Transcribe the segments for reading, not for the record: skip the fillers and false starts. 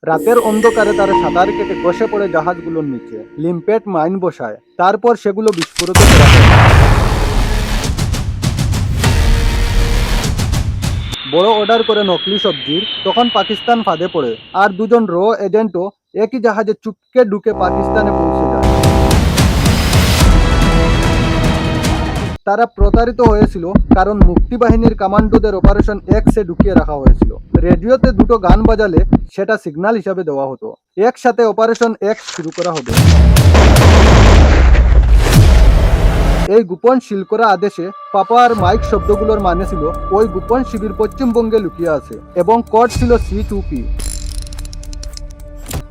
রাতের অন্ধকারে তারা সাঁতার কেটে বসে পড়ে জাহাজগুলোর নিচে লিম্পেট মাইন বসায়, তারপর সেগুলো বিস্ফোরিত করা হয়। বড় অর্ডার করে নকলি সবজির, তখন পাকিস্তান ফাঁদে পড়ে আর দুজন এজেন্টও একই জাহাজে চুপকে ঢুকে পাকিস্তানে পৌঁছে যায়। তারা প্রতারিত হয়েছিল কারণ মুক্তিবাহিনীর কমান্ডোদের অপারেশন এক্সে ঢুকিয়ে রাখা হয়েছিল। রেডিওতে দুটো গান বাজালে সেটা সিগন্যাল হিসাবে দেওয়া হতো, একসাথে অপারেশন এক্স শুরু করা হবে। এই গোপন সিল করা আদেশে পাপার মাইক শব্দগুলোর মানে ছিল ওই গোপন শিবির পশ্চিমবঙ্গে লুকিয়ে আছে এবং কোড ছিল C2P।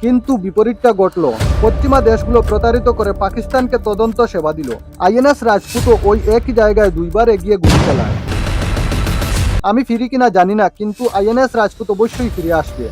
কিন্তু বিপরীতটা ঘটল। পশ্চিমা দেশগুলো প্রতারিত করে পাকিস্তানকে তদন্ত সেবা দিল। INS রাজপুতও ওই একই জায়গায় দুইবার এগিয়ে গুলি চালায়। আমি ফিরি কিনা জানি না, কিন্তু INS রাজপুত অবশ্যই ফিরে আসবে।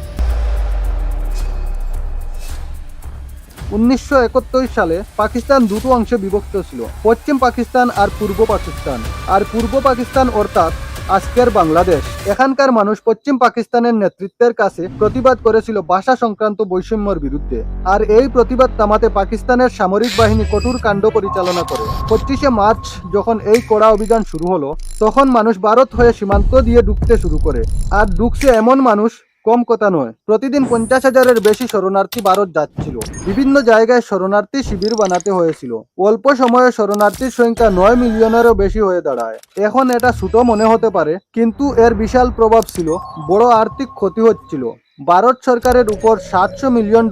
1971 সালে পাকিস্তান দুটো অংশে বিভক্ত ছিল, পশ্চিম পাকিস্তান আর পূর্ব পাকিস্তান। আর পূর্ব পাকিস্তান অর্থাৎ আজকের বাংলাদেশ, এখানকার মানুষ পশ্চিম পাকিস্তানের নেতৃত্বের কাছে প্রতিবাদ করেছিল ভাষা সংক্রান্ত বৈষম্যের বিরুদ্ধে। আর এই প্রতিবাদ থামাতে পাকিস্তানের সামরিক বাহিনী কঠোর কাণ্ড পরিচালনা করে। 25শে মার্চ যখন এই কড়া অভিযান শুরু হলো, তখন মানুষ ভারত হয়ে সীমান্ত দিয়ে ঢুকতে শুরু করে। আর ঢুকছে এমন মানুষ কম কথা নয়, প্রতিদিন 50,000-এর বেশি শরণার্থী ভারত যাচ্ছিল। বিভিন্ন জায়গায় শরণার্থী শিবির বানাতে হয়েছিল। অল্প সময়ে শরণার্থীর সংখ্যা 9 মিলিয়নেরও বেশি হয়ে দাঁড়ায়। এখন এটা ছোট মনে হতে পারে, কিন্তু এর বিশাল প্রভাব ছিল। বড় আর্থিক ক্ষতি হচ্ছিল। ভারত সরকারের উপর $700 মিলিয়ন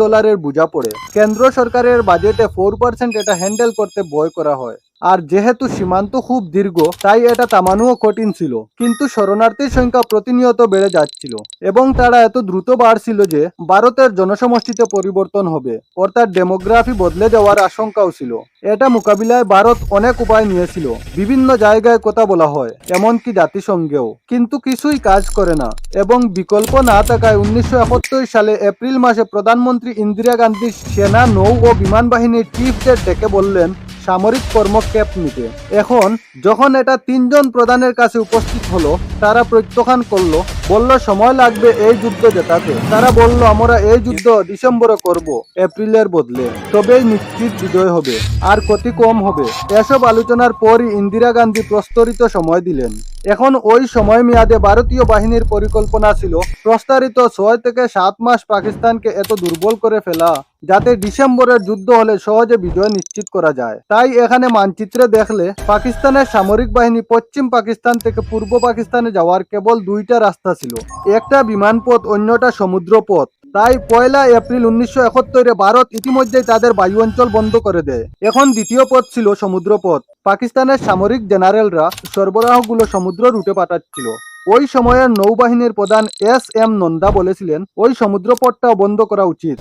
বোঝা পড়ে। কেন্দ্র সরকারের বাজেটে 4% এটা হ্যান্ডেল করতে ব্যয় করা হয়। আর যেহেতু সীমান্ত খুব দীর্ঘ, তাই এটা থামানোও কঠিন ছিল। কিন্তু শরণার্থীর সংখ্যা প্রতিনিয়ত বেড়ে যাচ্ছিল এবং তারা এত দ্রুত বাড়ছিল যে ভারতের জনসমষ্টিতে পরিবর্তন হবে, অর্থাৎ ডেমোগ্রাফি বদলে যাওয়ার আশঙ্কাও ছিল। এটা মোকাবিলায় ভারত অনেক উপায় নিয়েছিল। বিভিন্ন জায়গায় কথা বলা হয়, এমনকি জাতিসংঘেও, কিন্তু কিছুই কাজ করে না। এবং বিকল্প না থাকায় 1971 সালে এপ্রিল মাসে প্রধানমন্ত্রী ইন্দিরা গান্ধী সেনা, নৌ ও বিমান বাহিনীর চিফদের ডেকে বললেন সামরিক কর্মক্ষেপ নিতে। এখন যখন এটা 3জন প্রধানের কাছে উপস্থিত হলো, তারা প্রত্যাখ্যান করলো, বলল সময় লাগবে এই যুদ্ধ জেতাতে। তারা বলল আমরা এই যুদ্ধ ডিসেম্বরে করব, এপ্রিলের বদলে, তবেই নিশ্চিত বিজয় হবে আর ক্ষতি কম হবে। এসব আলোচনার পরই ইন্দিরা গান্ধী প্রস্তারিত সময় দিলেন। এখন ওই সময় মেয়াদে ভারতীয় বাহিনীর পরিকল্পনা ছিল প্রস্তারিত 6 থেকে 7 মাস পাকিস্তানকে এত দুর্বল করে ফেলা যাতে ডিসেম্বরের যুদ্ধ হলে সহজে বিজয় নিশ্চিত করা যায়। তাই এখানে মানচিত্রে দেখলে পাকিস্তানের সামরিক বাহিনী পশ্চিম পাকিস্তান থেকে পূর্ব পাকিস্তানে যাওয়ার কেবল 2টা রাস্তা ছিল, একটা বিমান পথ, অন্যটা সমুদ্র পথ। তাই 1 এপ্রিল 1971 ভারত ইতিমধ্যেই তাদের বায়ু অঞ্চল বন্ধ করে দেয়। এখন দ্বিতীয় পথ ছিল সমুদ্র পথ। পাকিস্তানের সামরিক জেনারেলরা সরবরাহগুলো সমুদ্র রুটে পাঠাচ্ছিল। ওই সময়ের নৌবাহিনীর প্রধান SM নন্দা বলেছিলেন ওই সমুদ্র পথটাও বন্ধ করা উচিত,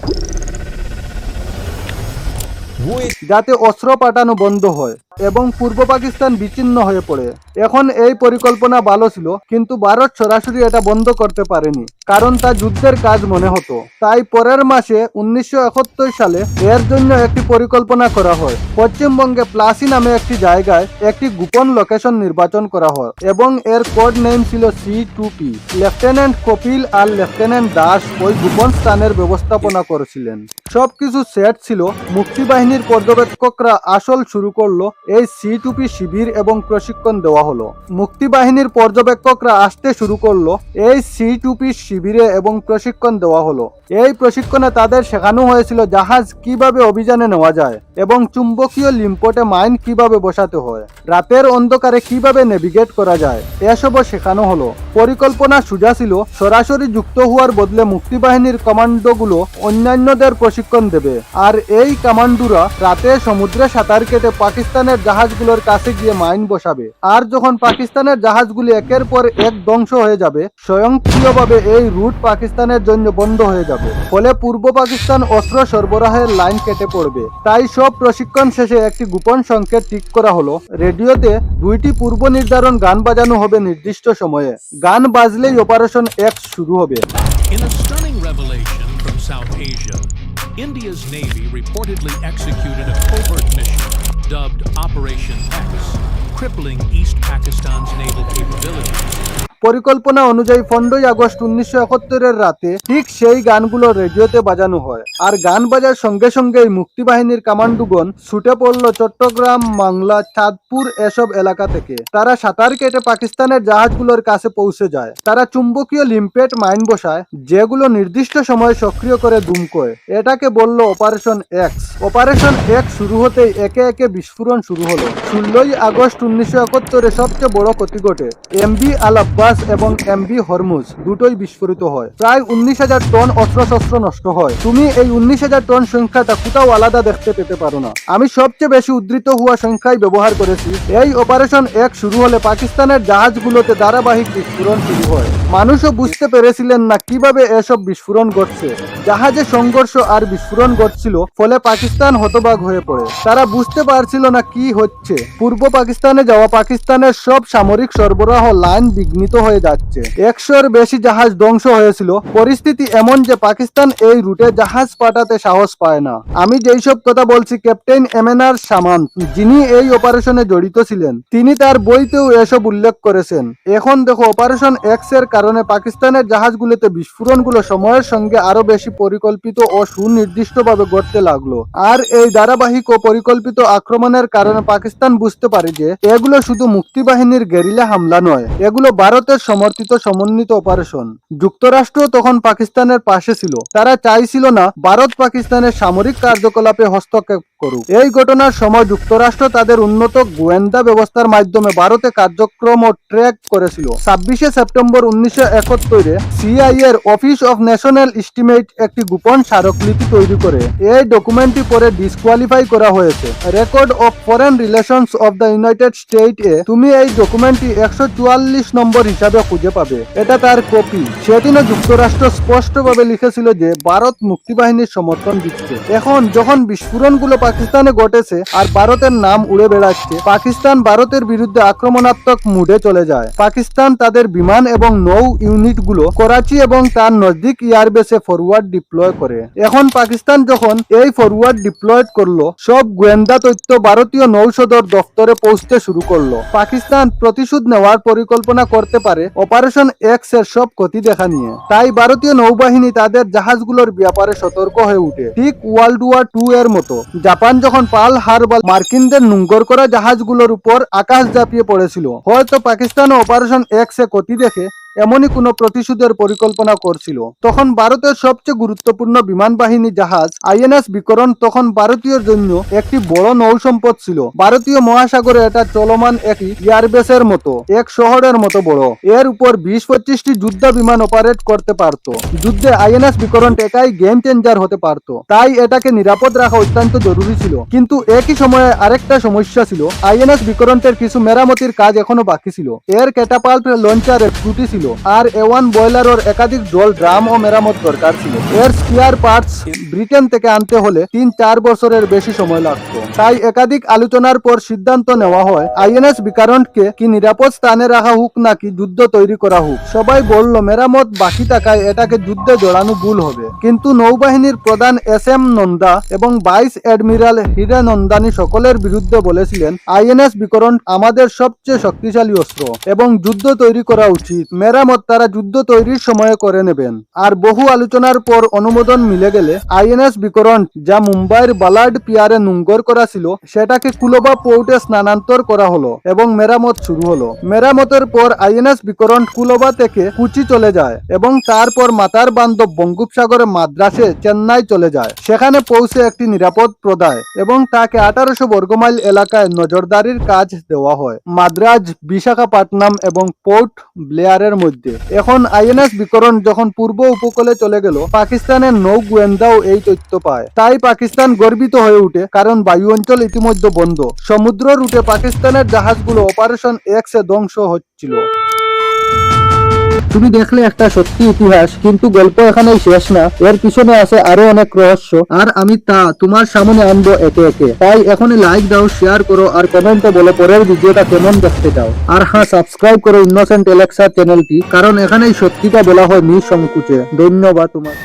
যাতে অস্ত্র পাঠানো বন্ধ হয় এবং পূর্ব পাকিস্তান বিচ্ছিন্ন হয়ে পড়ে। এখন এই পরিকল্পনা ভালো ছিল, কিন্তু ভারত সরাসরি এটা বন্ধ করতে পারেনি, কারণ তা যুদ্ধের কাজ মনে হতো। তাই পরের মাসে 1971 সালে এর জন্য একটি পরিকল্পনা করা হয়। পশ্চিমবঙ্গে প্লাসি নামে একটি জায়গায় একটি গোপন লোকেশন নির্বাচন করা হয় এবং এর কোড নেম ছিল C2P। লেফটেন্যান্ট কপিল আর লেফটেন্যান্ট দাস ওই গোপন স্থানের ব্যবস্থাপনা করেছিলেন। সবকিছু সেট ছিল। মুক্তিবাহিনীর পর্যবেক্ষকরা আসল শুরু করলো। এই C2P শিবির এবং প্রশিক্ষণ দেওয়া হলো। মুক্তিবাহিনীর পর্যবেক্ষকরা আসতে শুরু করলো এই C2P শিবিরে এবং প্রশিক্ষণ দেওয়া হলো। এই প্রশিক্ষণে তাদের শেখানো হয়েছিল জাহাজ কিভাবে অভিযানে নেওয়া যায় এবং চুম্বকীয় লিম্পটে মাইন কিভাবে বসাতে হয়, রাতের অন্ধকারে কিভাবে নেভিগেট করা যায়, এসবও শেখানো হলো। পরিকল্পনা সোজা ছিল, সরাসরি যুক্ত হওয়ার বদলে মুক্তিবাহিনীর কমান্ডোগুলো অন্যান্যদের প্রশিক্ষণ দেবে, আর এই কমান্ডোরা রাতে সমুদ্রে সাঁতার কেটে পাকিস্তানের জাহাজগুলোর কাছে গিয়ে মাইন বসাবে। আর যখন পাকিস্তানের জাহাজগুলি একের পর এক ধ্বংস হয়ে যাবে, স্বয়ংক্রিয়ভাবে এই রুট পাকিস্তানের জন্য বন্ধ হয়ে যাবে। ফলে পূর্ব পাকিস্তান অস্ত্র সরবরাহের লাইন কেটে পড়বে। তাই সব প্রশিক্ষণ শেষে একটি গোপন সংকেত ঠিক করা হলো। রেডিওতে 2টি পূর্ব নির্ধারণ গান বাজানো হবে নির্দিষ্ট সময়ে। গান বাজলেই অপারেশন এক্স শুরু হবে। In a stunning revelation from South Asia, India's Navy reportedly executed a covert mission dubbed Operation X, crippling East Pakistan's naval capabilities. পরিকল্পনা অনুযায়ী 15 আগস্ট 1971 রাতে ঠিক সেই গানগুলো রেডিওতে বাজানো হয়। আর গান বাজার সঙ্গে সঙ্গেই মুক্তিবাহিনীর কমান্ডোগণ ছুটে পড়ল চট্টগ্রাম, মাংলা, চাঁদপুর এসব এলাকা থেকে। তারা সাঁতার কেটে পাকিস্তানের জাহাজগুলোর কাছে পৌঁছে যায়। তারা চুম্বকীয় লিম্পেট মাইন বসায়, যেগুলো নির্দিষ্ট সময়ে সক্রিয় করে দুমকোয়। এটাকে বলল অপারেশন এক্স। অপারেশন এক্স শুরু হতেই একে একে বিস্ফোরণ শুরু হলো। 16 আগস্ট 1971 সবচেয়ে বড় ক্ষতি ঘটে। এমবি আল আব্বাস এবং এমবি হরমুজ দুটোই বিস্ফোরিত হয়। প্রায় 19,000 টন অস্ত্রশস্ত্র নষ্ট হয়। তুমি এই 19,000 টন সংখ্যাটা কোথাও আলাদা দেখতে পেতে পারো না। আমি সবচেয়ে বেশি উদ্ধৃত হওয়া সংখ্যাই ব্যবহার করেছি। এই অপারেশন এক শুরু হলে পাকিস্তানের জাহাজগুলোতে ধারাবাহিক বিস্ফোরণ শুরু হয়। মানুষও বুঝতে পেরেছিলেন না কিভাবে এসব বিস্ফোরণ ঘটছে। জাহাজে সংঘর্ষ আর বিস্ফোরণ ঘটছিল, ফলে পাকিস্তান হতবাক হয়ে পড়ে। তারা বুঝতে পারছিল না কি হচ্ছে। পূর্ব পাকিস্তানে যাওয়া পাকিস্তানের সব সামরিক সরবরাহ লাইন বিঘ্নিত হয়ে যাচ্ছে। 100-এর বেশি জাহাজ ধ্বংস হয়েছিল। পরিস্থিতি এমন যে পাকিস্তান এই রুটে জাহাজ পাঠাতে সাহস পায় না। আমি যেই সব কথা বলছি, ক্যাপ্টেন এমএনআর সামান, যিনি এই অপারেশনে জড়িত ছিলেন, তিনি তার বইতেও এসব উল্লেখ করেছেন। এখন দেখো, অপারেশন এক্স এর কারণে পাকিস্তানের জাহাজগুলোতে বিস্ফোরণগুলো সময়ের সঙ্গে আরো বেশি পরিকল্পিত ও সুনির্দিষ্টভাবে ঘটতে লাগলো। আর এই ধারাবাহিক ও পরিকল্পিত আক্রমণের কারণে পাকিস্তান বুঝতে পারে যে এগুলো শুধু মুক্তিবাহিনীর গেরিলা হামলা নয়, এগুলো ভারতের সমর্থিত সমন্বিত অপারেশন। যুক্তরাষ্ট্র তখন পাকিস্তানের পাশে ছিল। তারা চাইছিল না ভারত পাকিস্তানের সামরিক কার্যকলাপে হস্তক্ষেপ করুক। এই ঘটনার সময় যুক্তরাষ্ট্র তাদের উন্নত গোয়েন্দা ব্যবস্থার মাধ্যমে ভারতে কার্যক্রম ও ট্র্যাক করেছিল। 26 সেপ্টেম্বর 1971 সিআইএ এর অফিস অফ ন্যাশনাল এস্টিমেট একটি গোপন স্মারকলিপি তৈরি করে। এই ডকুমেন্টটি পরে ডিসকোয়ালিফাই করা হয়েছে। Record of foreign relations of the United State এ তুমি এই ডকুমেন্টটি 144 নম্বর হিসাবে খুঁজে পাবে। এটা তার কপি। সেদিনও যুক্তরাষ্ট্র স্পষ্টভাবে লিখেছিল যে ভারত মুক্তিবাহিনীর সমর্থন দিচ্ছে। এখন যখন বিস্ফোরণগুলো পাকিস্তানে ঘটেছে আর ভারতের নাম উড়ে বেড়াচ্ছে, পাকিস্তান ভারতের বিরুদ্ধে আক্রমণাত্মক মুডে চলে যায়। পাকিস্তান তাদের বিমান এবং নৌ ইউনিটগুলো করাচি এবং তার নজদিক এয়ারবেসে ফরওয়ার্ড ডিপ্লয় করে। এখন পাকিস্তান যখন এই ফরওয়ার্ড ডিপ্লয় করলো, সব গোয়েন্দা তথ্য ভারতীয় নৌসদর দফতরে পৌঁছতে শুরু করলো। পাকিস্তান প্রতিশোধ নেওয়ার পরিকল্পনা করতে পারে অপারেশন এক্স এর সব ক্ষতি দেখা নিয়ে। তাই ভারতীয় নৌবাহিনী তাদের জাহাজগুলোর ব্যাপারে সতর্ক হয়ে উঠে, ঠিক ওয়ার্ল্ড ওয়ার 2 এর মতো। জাপান যখন পার্ল হারবার মার্কিনদের নোঙ্গর করা জাহাজগুলোর উপর আকাশ ঝাঁপিয়ে পড়েছিল, হয়তো পাকিস্তান অপারেশন এক্স এ ক্ষতি দেখে এমনই কোনো প্রতিশোধের পরিকল্পনা করছিল। তখন ভারতের সবচেয়ে গুরুত্বপূর্ণ বিমান বাহিনী জাহাজ আইএনএস বিক্রম তখন ভারতীয় জন্য একটি বড় নৌ সম্পদ ছিল। ভারতীয় মহাসাগরে এটা চলমান একটি এয়ারবেসের মতো, এক শহরের মতো বড়। এর উপর 20-25টি যুদ্ধ বিমান অপারেট করতে পারত। যুদ্ধে আইএনএস বিক্রম একাই গেম চেঞ্জার হতে পারত। তাই এটাকে নিরাপদ রাখা অত্যন্ত জরুরি ছিল। কিন্তু একই সময়ে আরেকটা সমস্যা ছিল, আইএনএস বিক্রমের কিছু মেরামতির কাজ এখনো বাকি ছিল। এর ক্যাটাপাল্ট লঞ্চারের ত্রুটি ছিল, আর A1 বয়লারের একাধিক জল ড্রাম ও মেরামত দরকার ছিল। এর স্পেয়ার পার্টস ব্রিটেন থেকে আনতে হলে 3-4 বছরের বেশি সময় লাগত। তাই একাধিক আলোচনার পর সিদ্ধান্ত নেওয়া হয় আইএনএস বিক্রমকে কি নিরাপদ স্থানে রাখা হোক নাকি যুদ্ধ তৈরি করা হোক। সবাই বলল মেরামত বাকি থাকায় এটাকে যুদ্ধে জড়ানো ভুল হবে। কিন্তু নৌবাহিনীর প্রধান SM নন্দা এবং ভাইস অ্যাডমিরাল হীরানন্দানী সকলের বিরুদ্ধে বলেছিলেন, আইএনএস বিক্রম আমাদের সবচেয়ে শক্তিশালী অস্ত্র এবং যুদ্ধ তৈরি করা উচিত। মেরামত তারা যুদ্ধ তৈরির সময়ে করে নেবেন। আর বহু আলোচনার পর অনুমোদন মিলে গেলে আইএনএস বিক্রম, যা মুম্বাইয়ের বালার্ড পিয়ারে নোঙ্গর করা ছিল, সেটাকে কুলোবা পোর্টে স্থানান্তর করা হলো এবং মেরামত শুরু হলো। মেরামতের পর আইএনএস বিক্রম কুলোবা থেকে কুচি চলে যায় এবং তারপর মাতার বান্ধব বঙ্গোপসাগরে মাদ্রাসে চেন্নাই চলে যায়। সেখানে পৌঁছে একটি নিরাপদ প্রদায় এবং তাকে 1800 বর্গমাইল এলাকায় নজরদারির কাজ দেওয়া হয়, মাদ্রাজ, বিশাখাপট্টনম এবং পোর্ট ব্লেয়ারের মধ্যে। এখন আইএনএস বিক্রম যখন পূর্ব উপকূলে চলে গেল, পাকিস্তানের নৌ গোয়েন্দাও এই তথ্য পায়। তাই পাকিস্তান গর্বিত হয়ে উঠে, কারণ বায়ু অঞ্চল ইতিমধ্যে বন্ধ। সমুদ্র রুটে পাকিস্তানের জাহাজগুলো অপারেশন এক্স এ ধ্বংস হচ্ছিল। তুমি দেখলে একটা সত্যি ইতিহাস, কিন্তু গল্প এখানেই শেষ না। এর পিছনে আছে আরো অনেক রহস্য, আর আমি তা তোমার সামনে আনবো একে একে। তাই এখনই লাইক দাও, শেয়ার করো আর কমেন্টে বলো পরের ভিডিওটা কেমন দেখতে চাও। আর হ্যাঁ, সাবস্ক্রাইব করো ইনোসেন্ট এলেক্সা চ্যানেলটি, কারণ এখানেই সত্যিটা বলা হয় নিঃসংকোচে। ধন্যবাদ তোমার।